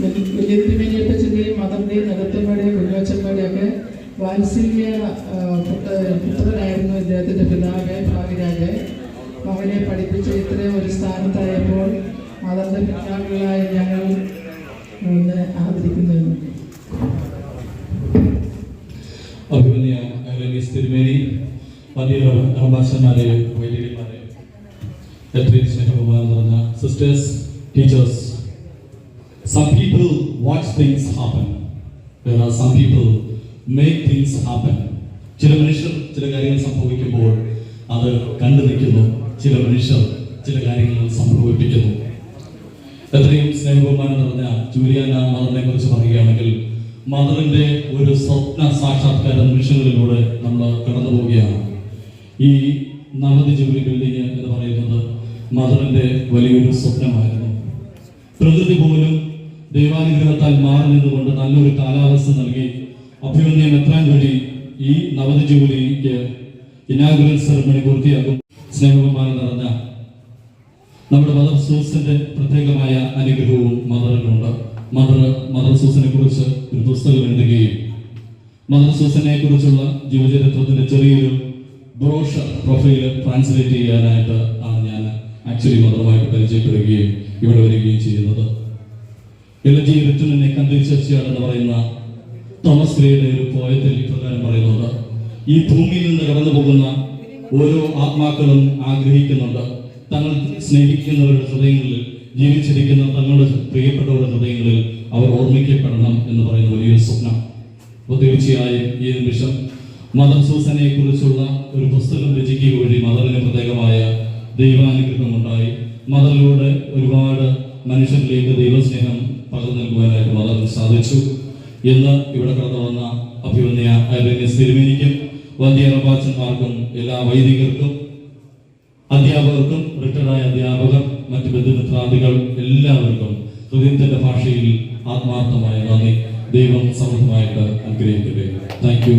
വലിയ തിരുമേനിയപ്പച്ചൻ്റെയും മദറിൻ്റെയും നെടുത്തമ്മയുടെയും കുഞ്ഞോച്ചമ്മയുടെയൊക്കെ വാത്സല്യ പുത്രനായിരുന്നു ഇദ്ദേഹത്തിൻ്റെ പിതാവ് ഭാഗ്യരാജ്. മകനെ പഠിപ്പിച്ച് ഇത്രയും ഒരു സ്ഥാനത്തായപ്പോൾ മദറിൻ്റെ പിതാക്കളായി ഞങ്ങൾ ആദരിക്കുന്നു. തിരുമേനി, അഭിഭാഷകന്മാരെ, വൈദികന്മാരെ, എത്രയും സ്നേഹബഹുമാനം നിറഞ്ഞ sisters, teachers, some people watch things happen, whereas some people make things happen. ചില മനുഷ്യർ ചില കാര്യങ്ങൾ സംഭവിക്കുമ്പോൾ അത് കണ്ടു നിൽക്കുന്നു, ചില മനുഷ്യർ ചില കാര്യങ്ങൾ സംഭവിപ്പിക്കുന്നു. എത്രയും സ്നേഹബഹുമാനം നിറഞ്ഞ ജൂലിയാന മദറിനെ കുറിച്ച് പറയുകയാണെങ്കിൽ മദറിന്റെ ഒരു സ്വപ്ന സാക്ഷാത്കാര നിമിഷങ്ങളിലൂടെ നമ്മൾ കടന്നു പോവുകയാണ്. ഈ നവതി ജൂബിലി ബിൽഡിംഗ് എന്ന് പറയുന്നത് മദറിന്റെ വലിയൊരു സ്വപ്നമായിരുന്നു. പ്രകൃതി പോലും ദൈവാനുഗ്രഹത്താൽ മാറി നിന്നുകൊണ്ട് നല്ലൊരു കാലാവസ്ഥ നൽകി അഭിമന്യം എത്താൻ വഴി ഈ നവതി ജൂബിലിക്ക് ഇനാഗുറൽ സെറമണി പൂർത്തിയാക്കും. സ്നേഹബഹുമാനം നിറഞ്ഞ നമ്മുടെ മദർ സൂസന്റെ പ്രത്യേകമായ അനുഗ്രഹവും മദറിനുണ്ട്. മദർ സൂസനെ കുറിച്ച് ഒരു പുസ്തകം എഴുതുകയും മദർ സൂസനെ കുറിച്ചുള്ള ജീവചരിത്രത്തിന്റെ ചെറിയൊരു ബ്രോഷർ പ്രൊഫൈൽ ട്രാൻസ്ലേറ്റ് ചെയ്യാനായിട്ട് ആണ് ഞാൻ ആക്ച്വലി മദറുമായിട്ട് പരിചയപ്പെടുകയും ഇവിടെ വരികയും ചെയ്യുന്നത്. എലജി റിട്ടണിനെ കണ്ടിച്ചർച്ചയാണെന്ന് പറയുന്ന തോമസ് ഗ്രേയുടെ ഒരു പോയത്തിൽ ഇപ്രകാരം പറയുന്നുണ്ട്: ഈ ഭൂമിയിൽ നിന്ന് കടന്നു പോകുന്ന ഓരോ ആത്മാക്കളും ആഗ്രഹിക്കുന്നുണ്ട് തങ്ങൾ സ്നേഹിക്കുന്നവരുടെ ഹൃദയങ്ങളിൽ, ജീവിച്ചിരിക്കുന്ന തങ്ങളുടെ പ്രിയപ്പെട്ടവരുടെ ഹൃദയങ്ങളിൽ അവർ ഓർമ്മിക്കപ്പെടണം എന്ന് പറയുന്ന വലിയൊരു സ്വപ്നം. അപ്പോൾ തീർച്ചയായും ഈ നിമിഷം മദർ സൂസനെ കുറിച്ചുള്ള ഒരു പുസ്തകം രചിക്കുക വഴി മദറിന് പ്രത്യേകമായ ദൈവാനുഗ്രഹം ഉണ്ടായി. മദറിലൂടെ ഒരുപാട് മനുഷ്യരിലേക്ക് ദൈവസ്നേഹം പകർന്നു നൽകുവാനായിട്ട് മദറിന് സാധിച്ചു എന്ന് ഇവിടെ കടന്നു വന്ന അഭിമന്യ തിരുമേനിക്കും വന്ധ്യറപ്പാച്ചന്മാർക്കും എല്ലാ വൈദികർക്കും അധ്യാപകർക്കും റിട്ടയർഡായ അധ്യാപകർ മറ്റു ബന്ധുമിത്രാദികൾ എല്ലാവർക്കും ഹൃദയത്തിന്റെ ഭാഷയിൽ ആത്മാർത്ഥമായ നന്ദി. ദൈവം സമൃദ്ധമായിട്ട് അനുഗ്രഹിക്കട്ടെ. Thank you.